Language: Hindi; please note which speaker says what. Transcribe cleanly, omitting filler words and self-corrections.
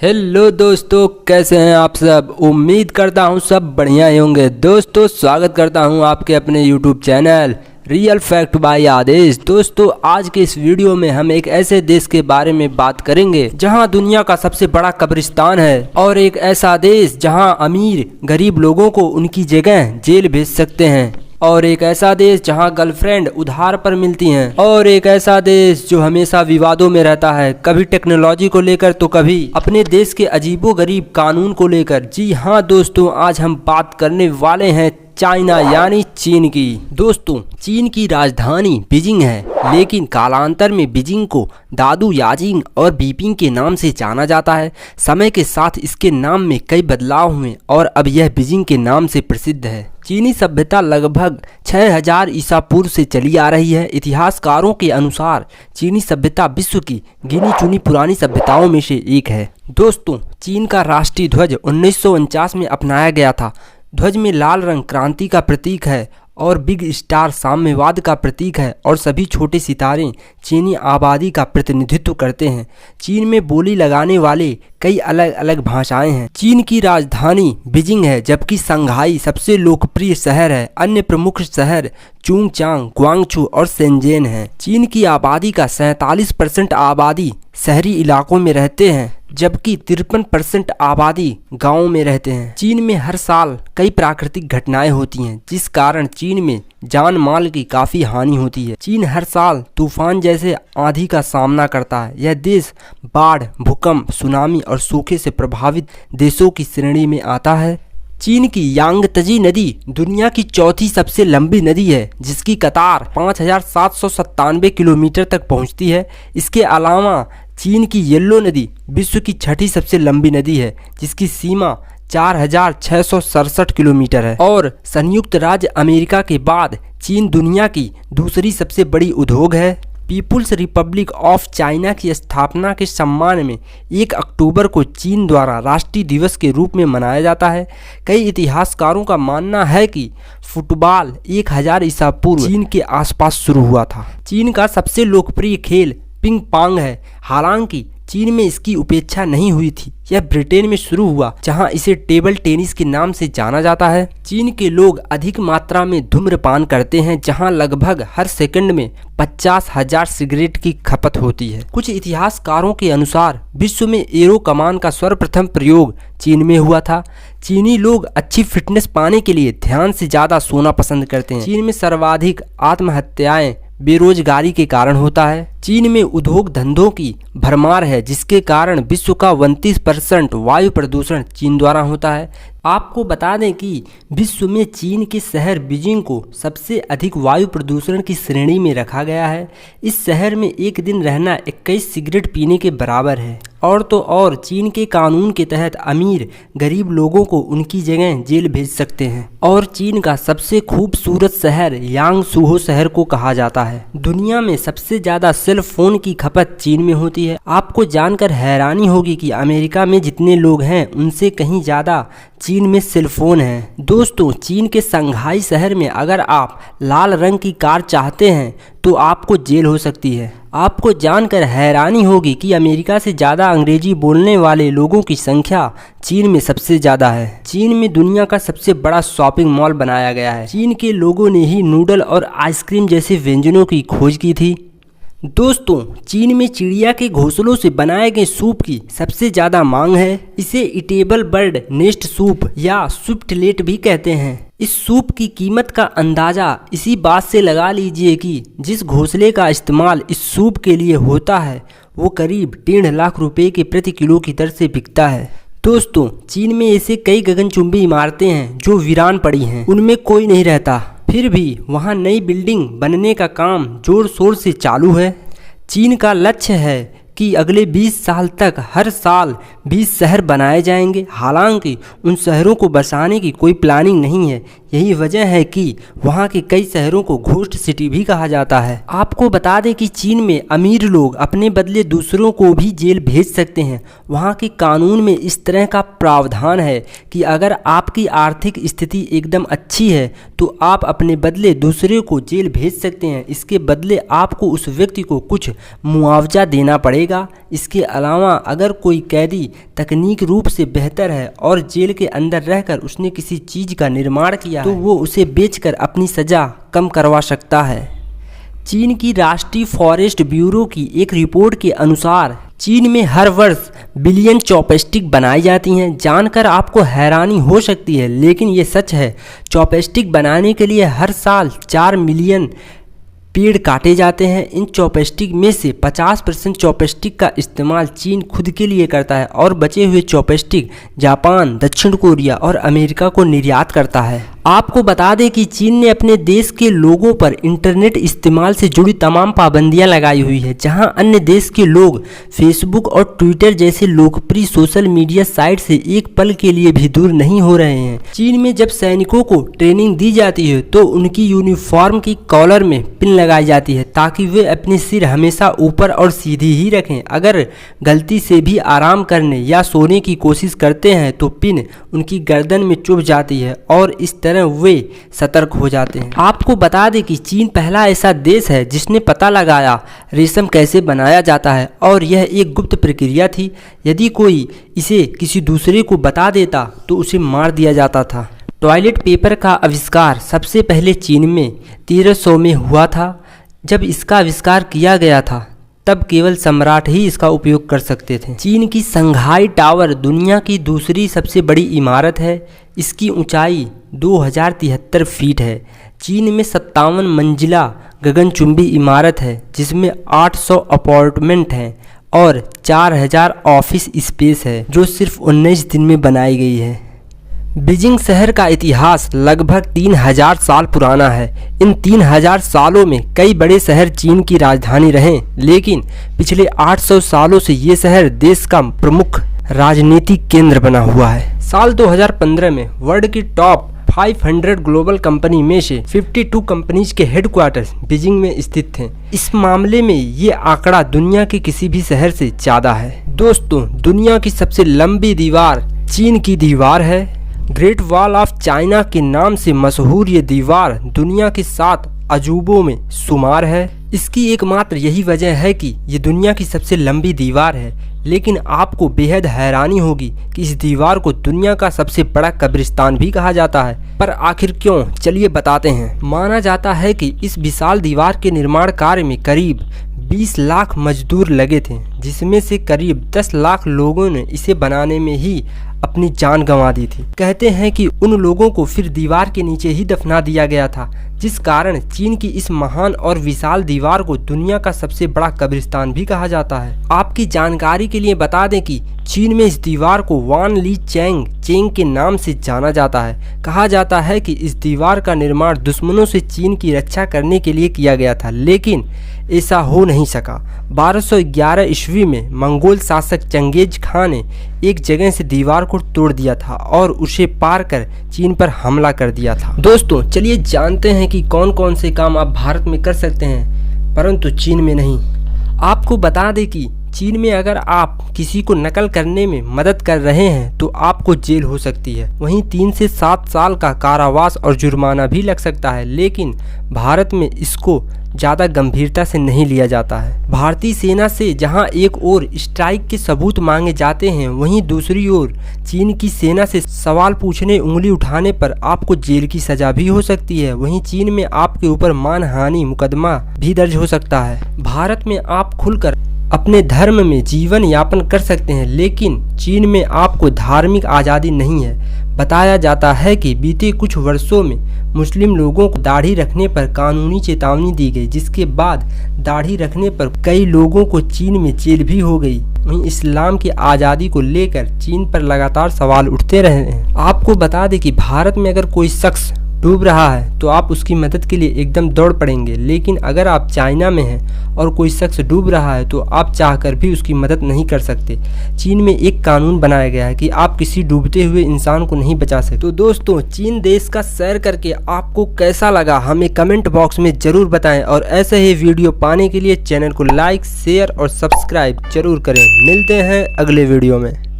Speaker 1: हेलो दोस्तों, कैसे हैं आप सब। उम्मीद करता हूं सब बढ़िया ही होंगे। दोस्तों स्वागत करता हूं आपके अपने YouTube channel real fact by Aadesh. दोस्तों आज के इस वीडियो में हम एक ऐसे देश के बारे में बात करेंगे जहां दुनिया का सबसे बड़ा कब्रिस्तान है, और एक ऐसा देश जहां अमीर गरीब लोगों को उनकी जगह जेल भेज सकते हैं, और एक ऐसा देश जहां गर्लफ्रेंड उधार पर मिलती हैं, और एक ऐसा देश जो हमेशा विवादों में रहता है, कभी टेक्नोलॉजी को लेकर तो कभी अपने देश के अजीबोगरीब कानून को लेकर। जी हाँ दोस्तों, आज हम बात करने वाले हैं चाइना यानी चीन की। दोस्तों चीन की राजधानी बीजिंग है, लेकिन कालांतर में बीजिंग को दादू याजिंग और बीपिंग के नाम से जाना जाता है। समय के साथ इसके नाम में कई बदलाव हुए और अब यह बीजिंग के नाम से प्रसिद्ध है। चीनी सभ्यता लगभग 6000 ईसा पूर्व से चली आ रही है। इतिहासकारों के अनुसार चीनी सभ्यता विश्व की गिनी चुनी पुरानी सभ्यताओं में से एक है। दोस्तों चीन का राष्ट्रीय ध्वज 1949 में अपनाया गया था। ध्वज में लाल रंग क्रांति का प्रतीक है और बिग स्टार साम्यवाद का प्रतीक है, और सभी छोटे सितारे चीनी आबादी का प्रतिनिधित्व करते हैं। चीन में बोली लगाने वाले कई अलग अलग भाषाएं हैं। चीन की राजधानी बीजिंग है, जबकि शंघाई सबसे लोकप्रिय शहर है। अन्य प्रमुख शहर चुंगचांग, ग्वांगझू और शेंजेन हैं। चीन की आबादी का 47% आबादी शहरी इलाकों में रहते हैं, जबकि 53% आबादी गाँव में रहते हैं। चीन में हर साल कई प्राकृतिक घटनाएं होती हैं, जिस कारण चीन में जान माल की काफ़ी हानि होती है। चीन हर साल तूफान जैसे आंधी का सामना करता है। यह देश बाढ़, भूकंप, सुनामी और सूखे से प्रभावित देशों की श्रेणी में आता है। चीन की यांगत्जे नदी दुनिया की चौथी सबसे लंबी नदी है, जिसकी कतार 5797 किलोमीटर तक पहुंचती है। इसके अलावा चीन की येल्लो नदी विश्व की छठी सबसे लंबी नदी है, जिसकी सीमा 4667 किलोमीटर है। और संयुक्त राज्य अमेरिका के बाद चीन दुनिया की दूसरी सबसे बड़ी उद्योग है। पीपुल्स रिपब्लिक ऑफ चाइना की स्थापना के सम्मान में 1 अक्टूबर को चीन द्वारा राष्ट्रीय दिवस के रूप में मनाया जाता है। कई इतिहासकारों का मानना है कि फुटबॉल 1000 ईसा पूर्व चीन के आसपास शुरू हुआ था। चीन का सबसे लोकप्रिय खेल पिंग पोंग है। हालांकि चीन में इसकी उपेक्षा नहीं हुई थी। यह ब्रिटेन में शुरू हुआ, जहां इसे टेबल टेनिस के नाम से जाना जाता है। चीन के लोग अधिक मात्रा में धूम्रपान करते हैं, जहां लगभग हर सेकंड में 50,000 सिगरेट की खपत होती है। कुछ इतिहासकारों के अनुसार विश्व में एरो कमान का सर्वप्रथम प्रयोग चीन में हुआ था। चीनी लोग अच्छी फिटनेस पाने के लिए ध्यान से ज़्यादा सोना पसंद करते हैं। चीन में सर्वाधिक आत्महत्याएं बेरोजगारी के कारण होता है। चीन में उद्योग धंधों की भरमार है, जिसके कारण विश्व का 29% वायु प्रदूषण चीन द्वारा होता है। आपको बता दें कि विश्व में चीन के शहर बीजिंग को सबसे अधिक वायु प्रदूषण की श्रेणी में रखा गया है। इस शहर में एक दिन रहना 21 सिगरेट पीने के बराबर है। और तो और चीन के कानून के तहत अमीर गरीब लोगों को उनकी जगह जेल भेज सकते हैं। और चीन का सबसे खूबसूरत शहर यांगसुहो शहर को कहा जाता है। दुनिया में सबसे ज़्यादा सेल फोन की खपत चीन में होती है। आपको जानकर हैरानी होगी कि अमेरिका में जितने लोग हैं उनसे कहीं ज़्यादा चीन में सेल फोन है। दोस्तों चीन के शंघाई शहर में अगर आप लाल रंग की कार चाहते हैं तो आपको जेल हो सकती है। आपको जानकर हैरानी होगी कि अमेरिका से ज़्यादा अंग्रेजी बोलने वाले लोगों की संख्या चीन में सबसे ज़्यादा है। चीन में दुनिया का सबसे बड़ा शॉपिंग मॉल बनाया गया है। चीन के लोगों ने ही नूडल और आइसक्रीम जैसे व्यंजनों की खोज की थी। दोस्तों चीन में चिड़िया के घोंसलों से बनाए गए सूप की सबसे ज़्यादा मांग है। इसे ईटेबल बर्ड नेस्ट सूप या स्विफ्टलेट भी कहते हैं। इस सूप की कीमत का अंदाज़ा इसी बात से लगा लीजिए कि जिस घोंसले का इस्तेमाल इस सूप के लिए होता है वो करीब 1.5 लाख रुपए के प्रति किलो की दर से बिकता है। दोस्तों चीन में ऐसे कई गगनचुंबी इमारतें हैं जो वीरान पड़ी हैं, उनमें कोई नहीं रहता, फिर भी वहाँ नई बिल्डिंग बनने का काम जोर शोर से चालू है। चीन का लक्ष्य है कि अगले 20 साल तक हर साल 20 शहर बनाए जाएंगे। हालांकि उन शहरों को बसाने की कोई प्लानिंग नहीं है। यही वजह है कि वहाँ के कई शहरों को घोस्ट सिटी भी कहा जाता है। आपको बता दें कि चीन में अमीर लोग अपने बदले दूसरों को भी जेल भेज सकते हैं। वहाँ के कानून में इस तरह का प्रावधान है कि अगर आपकी आर्थिक स्थिति एकदम अच्छी है तो आप अपने बदले दूसरे को जेल भेज सकते हैं। इसके बदले आपको उस व्यक्ति को कुछ मुआवजा देना पड़ेगा। मारेगा। इसके अलावा अगर कोई कैदी तकनीक रूप से बेहतर है और जेल के अंदर रहकर उसने किसी चीज़ का निर्माण किया तो वो उसे बेचकर अपनी सज़ा कम करवा सकता है। चीन की राष्ट्रीय फॉरेस्ट ब्यूरो की एक रिपोर्ट के अनुसार चीन में हर वर्ष बिलियन चॉपस्टिक बनाई जाती हैं। जानकर आपको हैरानी हो सकती है, लेकिन ये सच है। चॉपस्टिक बनाने के लिए हर साल 4 मिलियन पेड़ काटे जाते हैं। इन चॉपस्टिक में से 50% चॉपस्टिक का इस्तेमाल चीन खुद के लिए करता है और बचे हुए चॉपस्टिक जापान, दक्षिण कोरिया और अमेरिका को निर्यात करता है। आपको बता दें कि चीन ने अपने देश के लोगों पर इंटरनेट इस्तेमाल से जुड़ी तमाम पाबंदियां लगाई हुई है, जहां अन्य देश के लोग फेसबुक और ट्विटर जैसे लोकप्रिय सोशल मीडिया साइट से एक पल के लिए भी दूर नहीं हो रहे हैं। चीन में जब सैनिकों को ट्रेनिंग दी जाती है तो उनकी यूनिफॉर्म की कॉलर में पिन लगाई जाती है ताकि वे अपने सिर हमेशा ऊपर और सीधी ही रखें। अगर गलती से भी आराम करने या सोने की कोशिश करते हैं तो पिन उनकी गर्दन में चुभ जाती है और इस तरह वे सतर्क हो जाते हैं। आपको बता दें कि चीन पहला ऐसा देश है जिसने पता लगाया रेशम कैसे बनाया जाता है और यह एक गुप्त प्रक्रिया थी। यदि कोई इसे किसी दूसरे को बता देता तो उसे मार दिया जाता था। टॉयलेट पेपर का आविष्कार सबसे पहले चीन में 1300 में हुआ था। जब इसका आविष्कार किया गया था तब केवल सम्राट ही इसका उपयोग कर सकते थे। चीन की संघाई टावर दुनिया की दूसरी सबसे बड़ी इमारत है। इसकी ऊंचाई 2073 फीट है। चीन में 57 मंजिला गगनचुंबी इमारत है जिसमें 800 अपार्टमेंट हैं और 4000 ऑफिस स्पेस है जो सिर्फ 19 दिन में बनाई गई है। बीजिंग शहर का इतिहास लगभग 3000 साल पुराना है। इन 3000 सालों में कई बड़े शहर चीन की राजधानी रहे, लेकिन पिछले 800 सालों से ये शहर देश का प्रमुख राजनीतिक केंद्र बना हुआ है। साल 2015 में वर्ल्ड की टॉप 500 ग्लोबल कंपनी में से 52 कंपनीज के हेडक्वार्टर्स बीजिंग में स्थित थे। इस मामले में ये आंकड़ा दुनिया के किसी भी शहर से ज़्यादा है। दोस्तों, दुनिया की सबसे लंबी दीवार चीन की दीवार है। ग्रेट वॉल ऑफ चाइना के नाम से मशहूर ये दीवार दुनिया के 7 अजूबों में शुमार है। इसकी एकमात्र यही वजह है कि ये दुनिया की सबसे लंबी दीवार है। लेकिन आपको बेहद हैरानी होगी कि इस दीवार को दुनिया का सबसे बड़ा कब्रिस्तान भी कहा जाता है। पर आखिर क्यों, चलिए बताते हैं। माना जाता है कि इस विशाल दीवार के निर्माण कार्य में करीब 20 लाख मजदूर लगे थे, जिसमें से करीब 10 लाख लोगों ने इसे बनाने में ही अपनी जान गंवा दी थी। कहते हैं कि उन लोगों को फिर दीवार के नीचे ही दफना दिया गया था, जिस कारण चीन की इस महान और विशाल दीवार को दुनिया का सबसे बड़ा कब्रिस्तान भी कहा जाता है। आपकी जानकारी के लिए बता दें कि चीन में इस दीवार को वान ली चेंग के नाम से जाना जाता है। कहा जाता है कि इस दीवार का निर्माण दुश्मनों से चीन की रक्षा करने के लिए किया गया था, लेकिन ऐसा हो नहीं सका। 1211 ईस्वी में मंगोल शासक चंगेज खान ने एक जगह से दीवार को तोड़ दिया था और उसे पार कर चीन पर हमला कर दिया था। दोस्तों, चलिए जानते हैं कि कौन कौन से काम आप भारत में कर सकते हैं परंतु चीन में नहीं। आपको बता दें कि चीन में अगर आप किसी को नकल करने में मदद कर रहे हैं तो आपको जेल हो सकती है। वहीं 3 से 7 साल का कारावास और जुर्माना भी लग सकता है, लेकिन भारत में इसको ज़्यादा गंभीरता से नहीं लिया जाता है। भारतीय सेना से जहां एक ओर स्ट्राइक के सबूत मांगे जाते हैं, वहीं दूसरी ओर चीन की सेना से सवाल पूछने, उंगली उठाने पर आपको जेल की सजा भी हो सकती है। वहीं चीन में आपके ऊपर मानहानि मुकदमा भी दर्ज हो सकता है। भारत में आप खुलकर अपने धर्म में जीवन यापन कर सकते हैं, लेकिन चीन में आपको धार्मिक आज़ादी नहीं है। बताया जाता है कि बीते कुछ वर्षों में मुस्लिम लोगों को दाढ़ी रखने पर कानूनी चेतावनी दी गई, जिसके बाद दाढ़ी रखने पर कई लोगों को चीन में जेल भी हो गई। वहीं इस्लाम की आज़ादी को लेकर चीन पर लगातार सवाल उठते रहे हैं। आपको बता दें कि भारत में अगर कोई शख्स डूब रहा है तो आप उसकी मदद के लिए एकदम दौड़ पड़ेंगे, लेकिन अगर आप चाइना में हैं और कोई शख्स डूब रहा है तो आप चाहकर भी उसकी मदद नहीं कर सकते। चीन में एक कानून बनाया गया है कि आप किसी डूबते हुए इंसान को नहीं बचा सकते। तो दोस्तों, चीन देश का सैर करके आपको कैसा लगा हमें कमेंट बॉक्स में जरूर बताएं और ऐसे ही वीडियो पाने के लिए चैनल को लाइक, शेयर और सब्सक्राइब जरूर करें। मिलते हैं अगले वीडियो में।